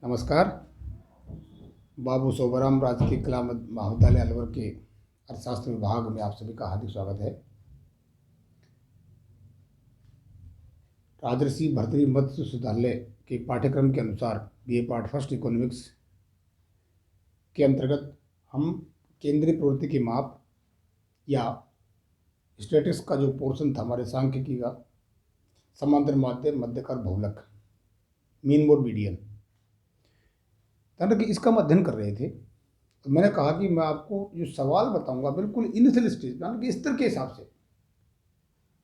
नमस्कार। बाबू सोबराम राजकीय कला महाविद्यालय अलवर के अर्थशास्त्र विभाग में आप सभी का हार्दिक स्वागत है। राजर्षि भर्तृहरि मत्स्य विश्वविद्यालय के पाठ्यक्रम के अनुसार बीए पार्ट फर्स्ट इकोनॉमिक्स के अंतर्गत हम केंद्रीय प्रवृत्ति की माप या स्टैटिस्टिक्स का जो पोर्शन था हमारे सांख्यिकी का, समांतर माध्य, मध्यकर, बहुलक, मीन मोड, मीडियन, कि इसका हम अध्ययन कर रहे थे। तो मैंने कहा कि मैं आपको जो सवाल बताऊंगा बिल्कुल इनिशियल स्टेज कि स्तर के हिसाब से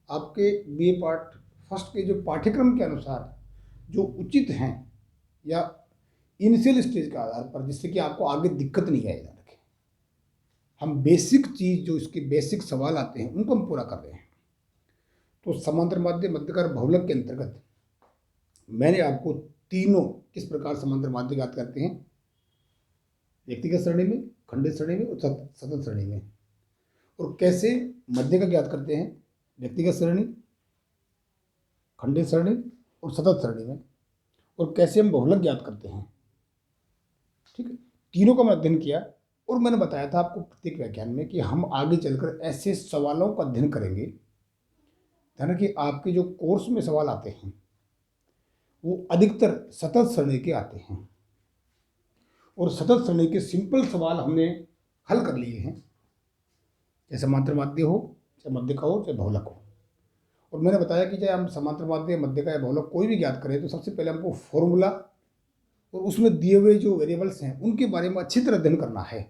आपके बीए पार्ट फर्स्ट के जो पाठ्यक्रम के अनुसार जो उचित हैं या इनिशियल स्टेज के आधार पर, जिससे कि आपको आगे दिक्कत नहीं आएगी। हम बेसिक चीज़ जो इसके बेसिक सवाल आते हैं उनको हम पूरा कर रहे हैं। तो समांतर माध्य, मध्यकर, बहुलक के अंतर्गत मैंने आपको तीनों किस प्रकार समांतर माध्य ज्ञात करते हैं, व्यक्तिगत श्रेणी में, खंडित श्रेणी में और सतत श्रेणी में, और कैसे मध्य का ज्ञात करते हैं व्यक्तिगत श्रेणी, खंडित श्रेणी और सतत श्रेणी में, और कैसे हम बहुलक ज्ञात करते हैं। ठीक है, तीनों का मैं अध्ययन किया और मैंने बताया था आपको प्रत्येक व्याख्यान में कि हम आगे चलकर ऐसे सवालों का अध्ययन करेंगे ध्यान कि आपके जो कोर्स में सवाल आते हैं वो अधिकतर सतत श्रेणी के आते हैं, और सतत श्रेणी के सिंपल सवाल हमने हल कर लिए हैं, चाहे समांतर माध्य हो, चाहे मध्य का हो, चाहे बहुलक हो। और मैंने बताया कि चाहे हम समांतर माध्य, मध्य का या बहुलक कोई भी ज्ञात करें तो सबसे पहले हमको फॉर्मूला और उसमें दिए हुए जो वेरिएबल्स हैं उनके बारे में अच्छी तरह अध्ययन करना है।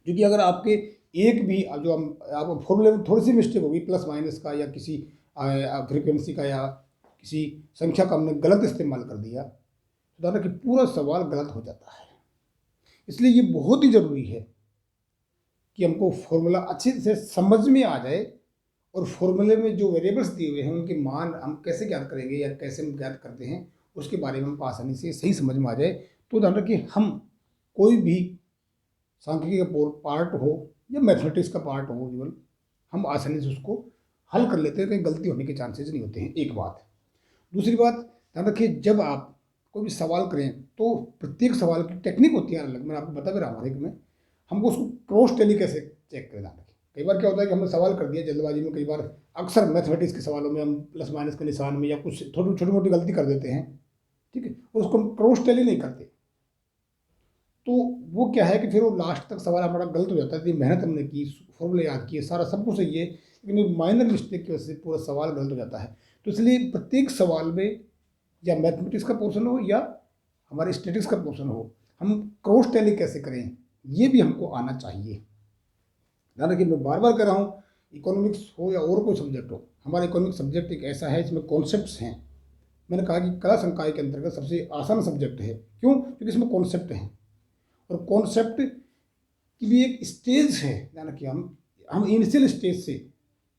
क्योंकि अगर आपके एक भी जो हम आप फॉर्मूले में थोड़ी सी मिस्टेक होगी, प्लस माइनस का या किसी फ्रीक्वेंसी का या किसी संख्या का हमने गलत इस्तेमाल कर दिया तो कि पूरा सवाल गलत हो जाता है। इसलिए ये बहुत ही ज़रूरी है कि हमको फॉर्मूला अच्छे से समझ में आ जाए और फॉर्मूले में जो वेरिएबल्स दिए हुए हैं उनके मान हम कैसे ज्ञात करेंगे या कैसे हम ज्ञात करते हैं उसके बारे में हमको आसानी से सही समझ में आ जाए। तो ध्यान रखिए, हम कोई भी सांख्यिकी का पार्ट हो या मैथमेटिक्स का पार्ट हो, केवल हम आसानी से उसको हल कर लेते हैं, कहीं गलती होने के चांसेस नहीं होते हैं। एक बात। दूसरी बात, ध्यान रखिए, जब आप कोई भी सवाल करें तो प्रत्येक सवाल की टेक्निक होती है अलग। मैंने आपको बता भी रहा हूँ में हमको उसको क्रॉस टैली कैसे चेक करें। ध्यान रखिए, कई बार क्या होता है कि हमने सवाल कर दिया जल्दबाजी में, कई बार अक्सर मैथमेटिक्स के सवालों में हम प्लस माइनस के निशान में या कुछ छोटी मोटी गलती कर देते हैं। ठीक है, और उसको हम क्रॉस टैली नहीं करते तो वो क्या है कि फिर वो लास्ट तक सवाल हमारा गलत हो जाता है। इतनी मेहनत हमने की, फॉर्मूले याद किए, सारा सब कुछ सही है, लेकिन माइनर मिस्टेक की वजह से पूरा सवाल गलत हो जाता है। तो इसलिए प्रत्येक सवाल में या मैथमेटिक्स का पोर्शन हो या हमारे स्टैटिस्टिक्स का पोर्शन हो, हम क्रॉस टैली कैसे करें ये भी हमको आना चाहिए। ध्यान रखिए, मैं बार बार कह रहा हूँ, इकोनॉमिक्स हो या और कोई सब्जेक्ट हो, हमारा इकोनॉमिक्स सब्जेक्ट एक ऐसा है इसमें कॉन्सेप्ट्स हैं। मैंने कहा कि कला संकाय के अंतर्गत सबसे आसान सब्जेक्ट है। क्यों? क्योंकि इसमें कॉन्सेप्ट हैं और कॉन्सेप्ट की भी एक स्टेज है। ध्यान रखिए, हम इनिशियल स्टेज से,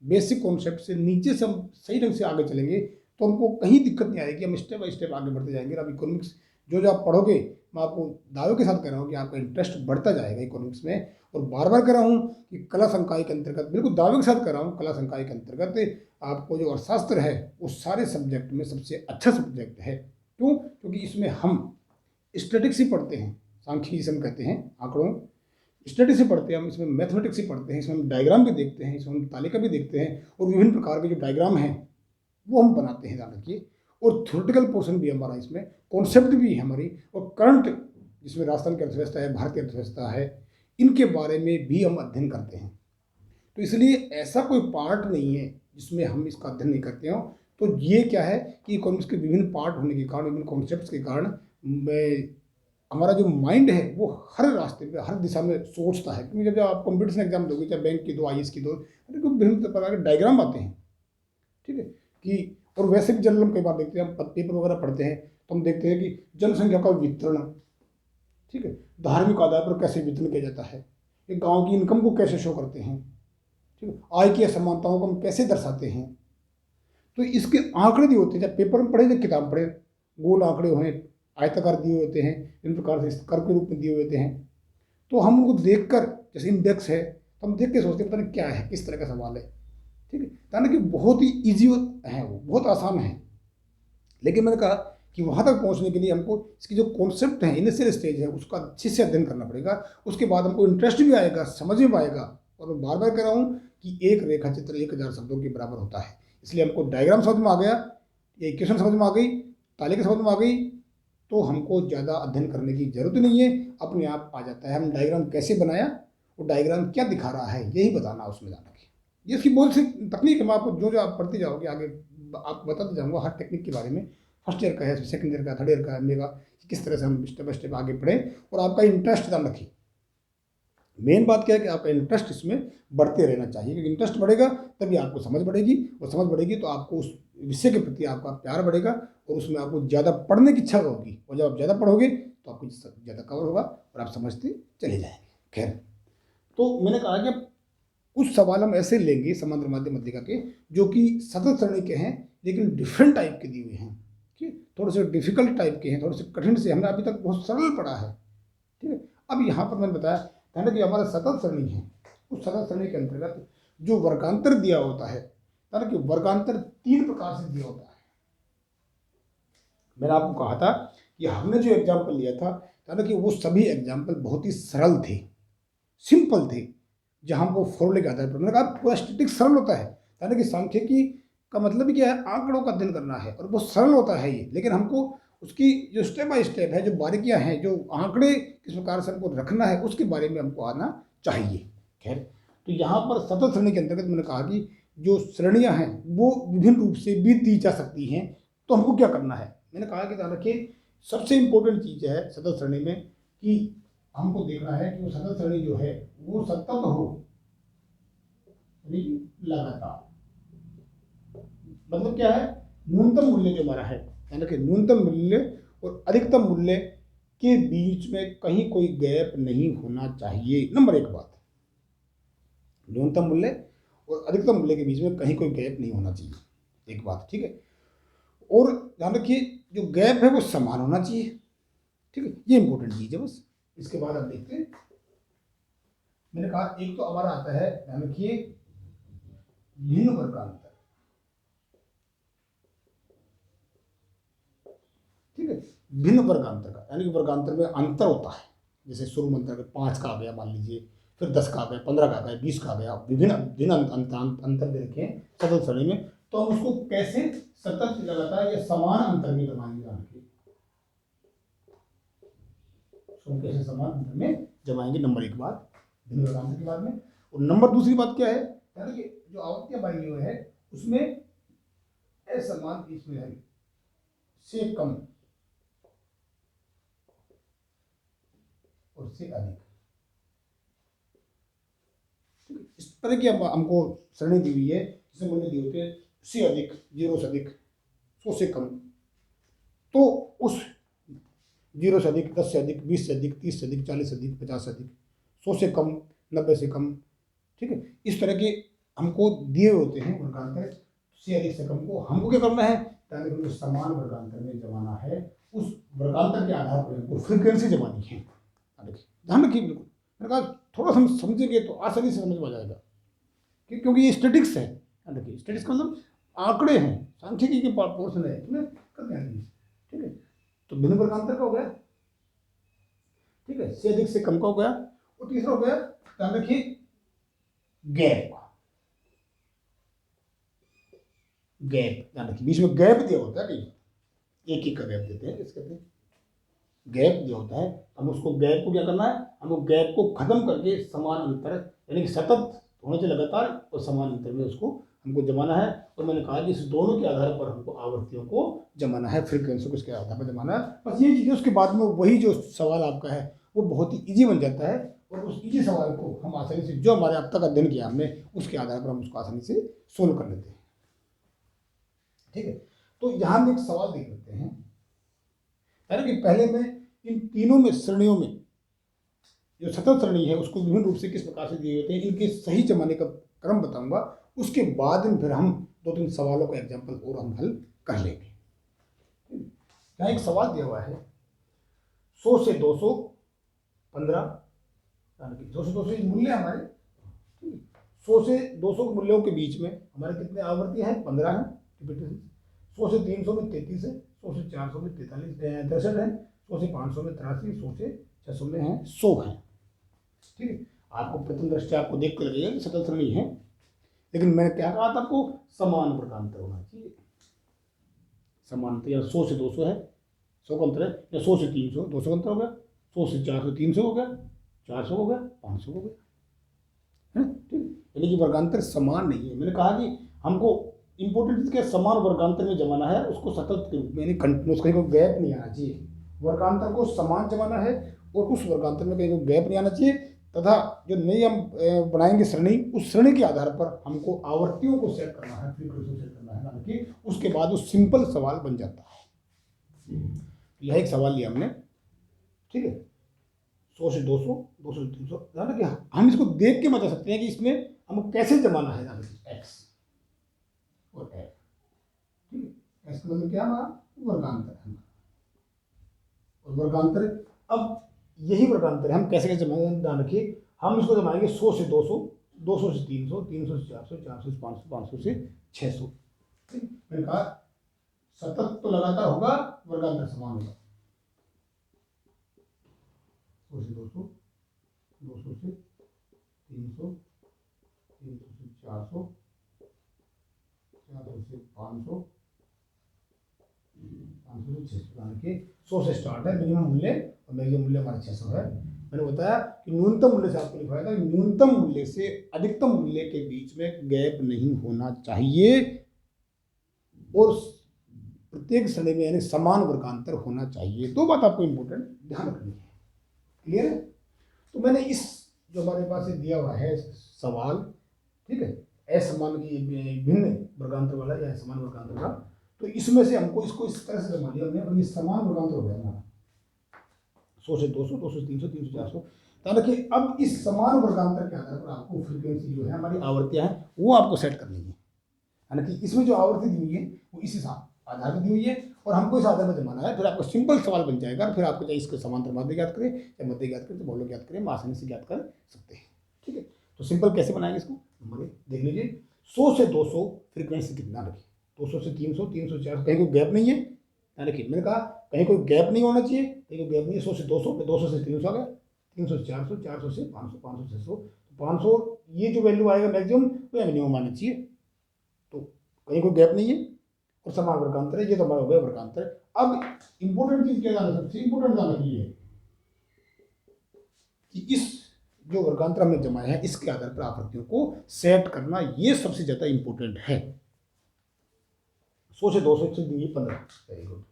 बेसिक कॉन्सेप्ट से नीचे से हम सही ढंग से आगे चलेंगे तो हमको कहीं दिक्कत नहीं आएगी। हम स्टेप बाय स्टेप आगे बढ़ते जाएंगे। अब इकोनॉमिक्स जो आप पढ़ोगे, मैं आपको दावे के साथ कह रहा हूँ कि आपका इंटरेस्ट बढ़ता जाएगा इकोनॉमिक्स में। और बार बार कह रहा हूँ कि कला संकाय के अंतर्गत, बिल्कुल दावे के साथ कह रहा हूँ, कला संकाय के अंतर्गत आपको जो अर्थशास्त्र है उस सारे सब्जेक्ट में सबसे अच्छा सब्जेक्ट है। क्यों? क्योंकि इसमें हम स्टैटिस्टिक्स ही पढ़ते हैं, सांख्यिकी जिसे हम कहते हैं, आंकड़ों, स्टडी से पढ़ते हैं हम। इसमें मैथमेटिक्स ही पढ़ते हैं, इसमें हम डायग्राम भी देखते हैं, इसमें हम तालिका भी देखते हैं और विभिन्न प्रकार के जो डायग्राम हैं वो हम बनाते हैं। ध्यान रखिए, और थ्योरेटिकल पोर्शन भी हमारा, इसमें कॉन्सेप्ट भी है हमारी, और करंट जिसमें राजस्थान की अर्थव्यवस्था है, भारतीय अर्थव्यवस्था है, इनके बारे में भी हम अध्ययन करते हैं। तो इसलिए ऐसा कोई पार्ट नहीं है जिसमें हम इसका अध्ययन नहीं करते हो। तो ये क्या है कि इकोनॉमिक्स के विभिन्न पार्ट होने के कारण, विभिन्न कॉन्सेप्ट्स के कारण हमारा जो माइंड है वो हर रास्ते पे, हर दिशा में सोचता है। क्योंकि जब आप कंप्यूटर एग्जाम दोगे, चाहे बैंक की दो, आईएएस की दो, तो विभिन्न प्रकार के डायग्राम आते हैं। ठीक है, कि और वैसे भी जनरल हम कई बार देखते हैं, हम पेपर वगैरह पढ़ते हैं तो हम देखते हैं कि जनसंख्या का वितरण, ठीक है, धार्मिक आधार पर कैसे वितरण किया जाता है, एक गाँव की इनकम को कैसे शो करते हैं, ठीक है, आय की असमानताओं को हम कैसे दर्शाते हैं। तो इसके आंकड़े दिए होते हैं, चाहे पेपर में पढ़े चाहे किताब पढ़े, गोल आंकड़े होने, आयताकार दिए होते हैं, इन प्रकार से कर के रूप में दिए होते हैं। तो हम उनको देखकर, जैसे इंडेक्स है तो हम देख के सोचते हैं पता नहीं क्या है, किस तरह का सवाल है। ठीक है, यानी कि बहुत ही ईजी है, वो बहुत आसान है। लेकिन मैंने कहा कि वहाँ तक पहुँचने के लिए हमको इसकी जो कॉन्सेप्ट है, इनिशियल स्टेज है, उसका अच्छे से अध्ययन करना पड़ेगा। उसके बाद हमको इंटरेस्ट भी आएगा, समझ में आएगा। और मैं बार बार कह रहा हूँ कि एक रेखा चित्र 1000 शब्दों के बराबर होता है। इसलिए हमको डायग्राम समझ में आ गया, इक्वेशन समझ में आ गई, तालिका समझ में आ गई, तो हमको ज़्यादा अध्ययन करने की जरूरत नहीं है, अपने आप आ जाता है। हम डायग्राम कैसे बनाया, वो डायग्राम क्या दिखा रहा है, यही बताना उसमें जाना के। ये इसकी बहुत सी तकनीक है, मैं आपको जो जो आप पढ़ते जाओगे आगे आप बताते जाऊँगा हर टेक्निक के बारे में। फर्स्ट ईयर का है, सेकंड ईयर का, थर्ड ईयर का है मेरा, किस तरह से हम स्टेप बाय स्टेप आगे बढ़ें और आपका इंटरेस्ट ध्यान रखिए। मेन बात क्या है कि आपका इंटरेस्ट इसमें बढ़ते रहना चाहिए, क्योंकि इंटरेस्ट बढ़ेगा तभी आपको समझ बढ़ेगी, और समझ बढ़ेगी तो आपको उस विषय के प्रति आपका प्यार बढ़ेगा और उसमें आपको ज़्यादा पढ़ने की इच्छा होगी, और जब आप ज़्यादा पढ़ोगे तो आपको ज़्यादा कवर होगा और आप समझते चले जाएंगे। खैर, तो मैंने कहा कि कुछ सवाल हम ऐसे लेंगे समांतर माध्यम मध्यिका के जो कि सतत सरणी के हैं, लेकिन डिफरेंट टाइप के दिए हुए हैं। ठीक, थोड़े से डिफिकल्ट टाइप के हैं, थोड़े से कठिन से, हमने अभी तक बहुत सरल पढ़ा है। ठीक है, अब यहाँ पर मैंने बताया था ना कि हमारा सतत सरणी है, उस सतत सरणी के अंतर्गत जो वर्गांतर दिया होता है, ना कि वर्गांतर 3 प्रकार से दिया होता है। मैंने आपको कहा था कि हमने जो एग्जाम्पल लिया था ना कि वो सभी एग्जाम्पल बहुत ही सरल थे, सिंपल थे, जहाँ हमको फॉर्मूले के आधार पर, मैंने कहा पूरा स्टैटिक सरल होता है, यानी कि सांख्यिकी का मतलब ही क्या है, आंकड़ों का अध्ययन करना है, और बहुत सरल होता है ये। लेकिन हमको उसकी जो स्टेप बाय स्टेप है, जो बारीकियां हैं, जो आंकड़े किस प्रकार से हमको रखना है, उसके बारे में हमको आना चाहिए। खैर, तो यहाँ पर सतत श्रेणी के अंतर्गत मैंने कहा कि जो श्रेणियाँ हैं वो विभिन्न रूप से भी दी जा सकती हैं। तो हमको क्या करना है, मैंने कहा कि ध्यान रखिए, सबसे इम्पोर्टेंट चीज़ है सतत श्रेणी में कि हमको देखना है कि वो सतत श्रेणी जो है वो सतत हो, लगातार। मतलब क्या है, न्यूनतम मूल्य जो हमारा है, यानी कि न्यूनतम मूल्य और अधिकतम मूल्य के बीच में कहीं कोई गैप नहीं होना चाहिए। नंबर 1 बात, न्यूनतम मूल्य और अधिकतम मूल्य के बीच में कहीं कोई गैप नहीं होना चाहिए, एक बात। ठीक है, और ध्यान रखिए जो गैप है वो समान होना चाहिए। ठीक है, ये इंपॉर्टेंट चीज है बस। इसके बाद आप देखते हैं, मैंने कहा एक तो हमारा आता है, ध्यान रखिए, भिन्न वर्गांतर। ठीक है, भिन्न वर्गांतर का यानी कि वर्गांतर में अंतर होता है, जैसे शुरू में अंतर 5 का आ गया मान लीजिए, फिर 10 का आ गया, 15 का आ गया, 20 का आ गया, विभिन्न भिन्न अंतर दे रखे हैं सतत श्रेणी में। तो हम उसको कैसे सतत लगातार या समान अंतर में जमाएंगे, उसको कैसे समान अंतर में जमाएंगे, नंबर 1 बात भिन्न वर्गांतर के बाद में। और नंबर दूसरी बात क्या है, यानी कि जो आवृत्तियां बनी हुई है उसमें असमान इसमें है से कम और से अधिक। इस तरह की हमको श्रेणी दी हुई है, जिसमें मूल्य दिए होते हैं से अधिक, 0 से अधिक, 100 से कम। तो उस 0 से अधिक, 10 से अधिक, 20 से अधिक, 30 से अधिक, 40 से अधिक, 50 से अधिक, 100 से कम, 90 से कम। ठीक है, इस तरह के हमको दिए होते हैं वर्गांतर, से अधिक से कम को हमको क्या करना है, ताकि समान वर्गांतर में जमाना है। उस वर्गांतर के आधार पर हमको फ्रीक्वेंसी जमानी है। ध्यान रखिए, बिल्कुल मैंने कहा थोड़ा सा हम समझेंगे तो आसानी से समझ में आ जाएगा, क्योंकि ये स्टेटिक्स है। ध्यान रखिए, स्टेटिक्स का मतलब आंकड़े हैं, सांख्यिकी के पोर्शन है, इसमें करते हैं। ठीक है, तो भिन्न वर्गांतर का हो गया, ठीक है, से अधिक से कम का हो गया, और तीसरा हो गया, ध्यान रखिए, गैप। गैप ध्यान रखिए, बीच में गैप दिया होता है, कहीं एक का गैप देते हैं, किस कहते हैं, गैप दिया होता है। हम उसको गैप को क्या करना है, हमको गैप को खत्म करके समान अंतर, यानी कि सतत होने से लगातार और समान अंतर में उसको हमको जमाना है। और मैंने कहा कि इस दोनों के आधार पर हमको आवृत्तियों को जमाना है, फ्रीक्वेंसी को इसके आधार पर जमाना है। बस ये चीज़, उसके बाद में वही जो सवाल आपका है वो बहुत ही ईजी बन जाता है, और उस ईजी सवाल को हम आसानी से, जो हमारे अब तक अध्ययन किया हमने, उसके आधार पर हम उसको आसानी से सोल्व कर लेते हैं। ठीक है, तो यहाँ हम एक सवाल देख लेते हैं, यानी कि पहले मैं इन तीनों में श्रेणियों में जो सतत श्रेणी है उसको विभिन्न रूप से किस प्रकार से दिए होते हैं, इनके सही जमाने का क्रम बताऊंगा। उसके बाद में फिर हम 2-3 सवालों का एग्जाम्पल और हम हल कर लेंगे। यहाँ एक सवाल दिया हुआ है, 100 से 215, यानी कि 200 से 200 मूल्य हमारे, 100 से 200 के मूल्यों के बीच में हमारे कितने आवृत्ति हैं, 15 हैं। 100 से 300 में 33 है, 100 से 400 में 63 है, 100 से 500 में 83, 100 से 600 में है 100 है। ठीक है, आपको प्रथम दृष्टया आपको देख कर लगेगा कि सकल सरणी है, लेकिन मैंने क्या कहा था आपको, समान वर्गांतर होना चाहिए। समानता, या 100 से 200 है, 100 का अंतर है, या 100 से 300, 200 का अंतर हो गया, 100 से 400, 300 हो गया, 400 हो गया, 500 हो गया, है ना। ठीक, यानी कि वर्गांतर समान नहीं है। मैंने कहा कि हमको इंपॉर्टेंट क्या, समान वर्गांतर में जमाना है, उसको सतत के रूप में, यानी कंटिन्यूस, कहीं कोई गैप नहीं आना चाहिए। वर्गांतर को समान जमाना है और उस वर्गांतर में कहीं कोई गैप नहीं आना चाहिए, तथा जो नई हम बनाएंगे श्रेणी, उस श्रेणी के आधार पर हमको आवर्तियों को सेट करना है, फ्रीक्वेंसी को सेट करना है, हालांकि उसके बाद वो सिंपल सवाल बन जाता है। यह एक सवाल लिया हमने, ठीक है, 100 से 200, 200 से 300, ध्यान रखिए हम इसको देख के बता सकते हैं कि इसमें हमको कैसे जमाना है, ध्यान रखिए एक्स और एफ। ठीक है, एक्स का मतलब क्या हमारा वर्गांतर है, और वर्गांतर, अब यही वर्गांतर है, हम कैसे कैसे जमाएंगे, ध्यान रखिए हम इसको जमाएंगे 100 से 200, 200 से 300, 300 से 400, 400 से 500, 500 से 600। ठीक, मैंने कहा सतत तो लगातार होगा, वर्गांतर समान होगा। 100 से 200, 200 से 300, 300 से 400, 400 से 500, 500 से 600, यानी 100 से स्टार्ट है मिनिमम मूल्य, और मैक्सिमम मूल्य हमारा 600 है। मैंने बताया कि न्यूनतम मूल्य से आपको लिखवाया था, न्यूनतम मूल्य से अधिकतम मूल्य के बीच में गैप नहीं होना चाहिए, और प्रत्येक श्रेणी में यानी समान वर्गांतर होना चाहिए। दो बात आपको इंपॉर्टेंट ध्यान रखनी है, क्लियर है। तो मैंने इस जो हमारे पास दिया हुआ है सवाल, ठीक है, असमान की भिन्न वर्गांतर वाला या समान वर्गांतर का, तो इसमें से हमको इसको इस तरह से जमा लिया हमने, और ये समान वर्गांतर हो गया हमारा 100 से 200, 200 से 300, 300 से 400। तो देखिए अब इस समान वर्गांतर के आधार पर आपको फ्रीक्वेंसी जो है हमारी आवृत्तियां हैं वो आपको सेट करनी है, यानी कि इसमें जो आवृत्ति दी हुई है वो इस हिसाब आधार पर दी हुई है, और हमको इस आधार पर जमाना है। फिर आपको सिंपल सवाल बन जाएगा, फिर आपको चाहे इसके समांतर माध्य ज्ञात करें या मध्य ज्ञात करें, तो बहुलक ज्ञात करें, आसानी से ज्ञात कर सकते हैं। ठीक है, तो सिंपल कैसे बनाएंगे इसको, हमारे देख लीजिए 100 से 200 फ्रीक्वेंसी कितना रखिए, 200 से 300, 300 से 400, कहीं कोई गैप नहीं है, ध्यान रखिए मैंने कहा कहीं कोई गैप नहीं होना चाहिए, कहीं कोई गैप नहीं है। 100 से 200, 200 से 300 आ गया, 300 से 400, 400 से 500, 500 से 600, 500 ये जो वैल्यू आएगा मैक्सिमम वो मिनिमम आना चाहिए, तो कहीं कोई गैप नहीं है, और समान वर्गांतर है, ये तो हमारा हो गया वर्गांतर। अब इंपॉर्टेंट चीज क्या जाना, सबसे इंपॉर्टेंट जाना ये है कि इस जो वर्गांतर हमने जमाया है इसके आधार पर आवृत्तियों को सेट करना, ये सबसे ज्यादा इंपॉर्टेंट है। 100 से 200 से दी हुई 15, वेरी गुड,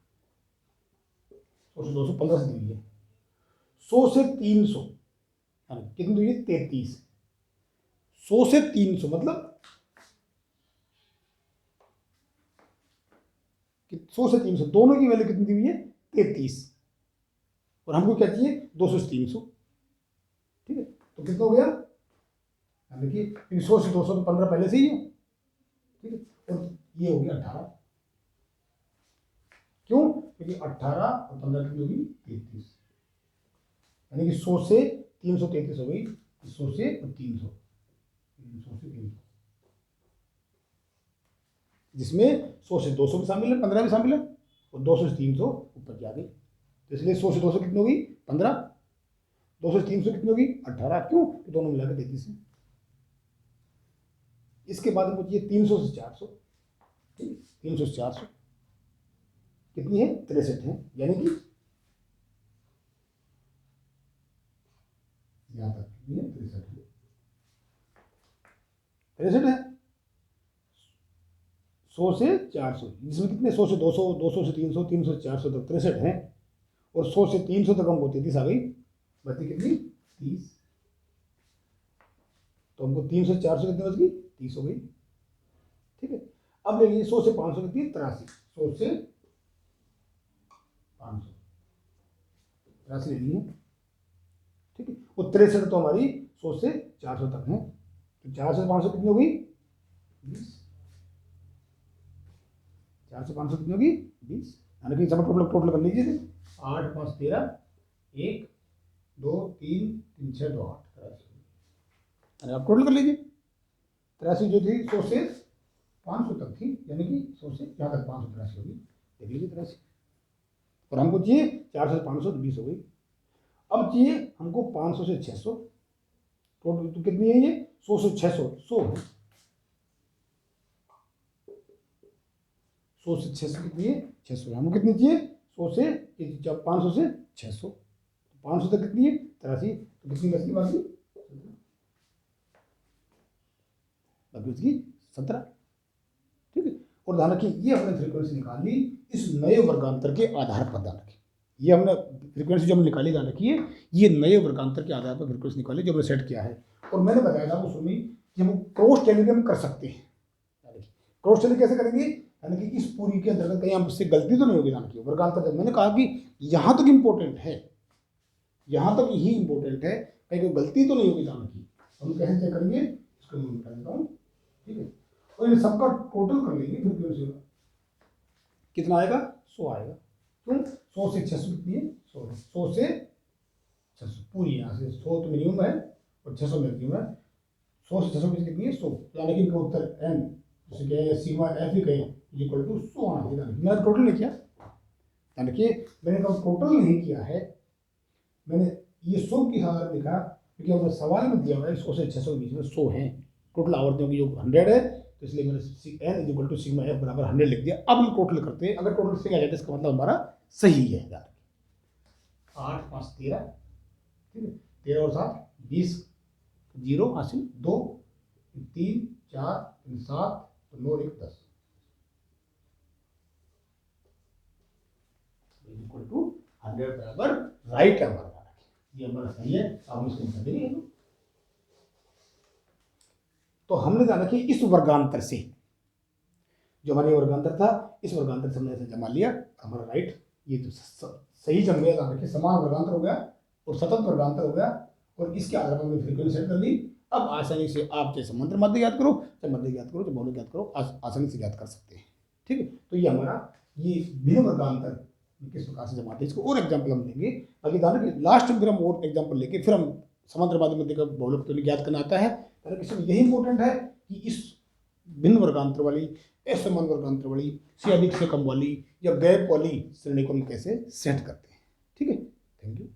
100 से 200 15 से दी हुई है। 100 से 300 कितनी दी हुई है, 33। 100 से 300 मतलब 100 से 300 दोनों की वैल्यू कितनी दी हुई है, 33, और हमको क्या चाहिए 200 से 300। ठीक है, तो कितना हो गया, देखिए 100 से 200 तो 15 पहले से ही है, ठीक है, और ये हो गया 18, क्यों, क्योंकि 18 और 15 कितनी होगी 33, यानी कि 100 से 333 हो गई, 100 से 300, 300 से 300, जिसमें 100 से 200 भी शामिल है, 15 भी शामिल है, और 200 से 300 ऊपर की आ गई, तो इसलिए 100 से 200 कितनी होगी 15, 200 से 300 कितनी होगी 18, क्यों, तो दोनों मिलाकर 33 है। इसके बाद हमको चाहिए 300 से 400, ठीक, 300 से 400 कितनी है 63 है, यानी कि यहाँ तक कितनी है 63 है, 100 से 400, जिसमें कितने 100 से 200, 200 से 300, 300 से 400 तक 63 है, और 100 से 300 तक हमको 33 आ गई, बची कितनी 30, तो हमको 300 से 400 कितनी बच गई 30 हो गई। ठीक है, अब ले लीजिए 100 से 500 कितनी 83, 100 से 500 83 ले लीजिए, ठीक है, वो 63 तो हमारी 100 से 400 तक है, तो 400 से 500 कितनी होगी 20, 4 से 500 कितनी होगी 20, यानी कि सब टोटल कर लीजिए, 8 5 13, 1 2 3 3 6 2 8, अरे आप टोटल कर लीजिए। 83 जो थी 100 से 500 तक थी, यानी कि 100 से यहाँ तक 583 होगी, देख लीजिए 83, और हमको चाहिए 400 से 500 तो 20 हो गई। अब चाहिए हमको 500 से 600, टोटल तो कितनी है ये 100 से 600, 100 है। 100 से 600 कितनी है 600, हमको कितनी चाहिए 100 से 500 से 600, 500 तक कितनी है 83, तो कितनी बचती बाकी उसकी 17। ठीक है, और ध्यान रखिए ये हमने फ्रीक्वेंसी निकाल ली इस नए वर्गांतर के आधार पर। ध्यान रखिए ये हमने फ्रीक्वेंसी जो हमने निकाली, ध्यान रखिए ये नए वर्गांतर के आधार पर फ्रीक्वेंसी निकाली जो हमने सेट किया है। और मैंने बताया था वो सुनी कि हम क्रॉस टेलीग्राम कर सकते हैं। क्रॉस टेली कैसे करेंगे, यानी कि इस पूरी के अंतर्गत कहीं हमसे गलती तो नहीं होगी। ध्यान रखिए वर्गांतर जब मैंने कहा कि यहाँ तक इम्पोर्टेंट है, यहाँ तक ही इम्पोर्टेंट है, कहीं कोई गलती तो नहीं होगी। ध्यान रखिए हम कैसे चेक करेंगे इसको मैं बता देता हूँ। ठीक है, और इन सबका टोटल कर लेंगे फ्रीक्वेंसी का, कितना आएगा 100 आएगा। क्यों 100 से 600 कितनी है 100 है, 100 से 600 पूरी यहाँ से 100 तो मिनिमम है और 600 मैक्सिमम है। 100 से 600 कितनी है 100, यानी कि इनका उत्तर n जैसे कि सिग्मा एफ ही कहें इक्वल टू 100 आना चाहिए। मैंने टोटल नहीं किया, यानी कि मैंने टोटल नहीं किया है, मैंने ये 100 की हालत लिखा क्योंकि हमने सवाल में दिया हुआ है 100 से 600 के बीच में 100 है टोटल आवर्तियों की जो 100 है, तो इसलिए मैंने n equal to sigma F बराबर 100 लिख दिया। अब हम टोटल करते हैं, अगर टोटल से आ जाए इसका मतलब हमारा सही है। 8 5 13, ठीक है 13 और 7 20, 0 हासिल 2 3 4 7 9 1 10 इक्वल टू 100 बराबर राइट है हमारा, ये हमारा सही है। आप इसको निकाल देंगे। तो हमने जाना कि इस वर्गांतर से जो हमारा वर्गांतर था, इस वर्गांतर से हमने ऐसे जमा लिया, हमारा राइट ये तो सही जम गया। ध्यान रखिए समान वर्गांतर हो गया और सतत वर्गांतर हो गया, और इसके आधार पर हमने फ्रीक्वेंसी सेट कर ली। अब आसानी से आप चाहे मंत्र मध्य याद करो, चाहे मध्य याद करो, चाहे मौलिक याद करो, आसानी से याद कर सकते हैं। ठीक है, तो ये हमारा ये भिन्न वर्गांतर किस प्रकार से जमाते हैं, इसको और एग्जाम्पल हम देंगे। बाकी ध्यान रखिए लास्ट में फिर हम और एग्जाम्पल लेके फिर हम समांतर माध्यम मध्य का बहुलक तो याद करना आता है। इसमें यही इंपॉर्टेंट है कि इस भिन्न वर्गांतर वाली, असमान वर्गांतर वाली, से अधिक से कम वाली या गैप वाली श्रेणी को हम कैसे सेट करते हैं। ठीक है, थैंक यू।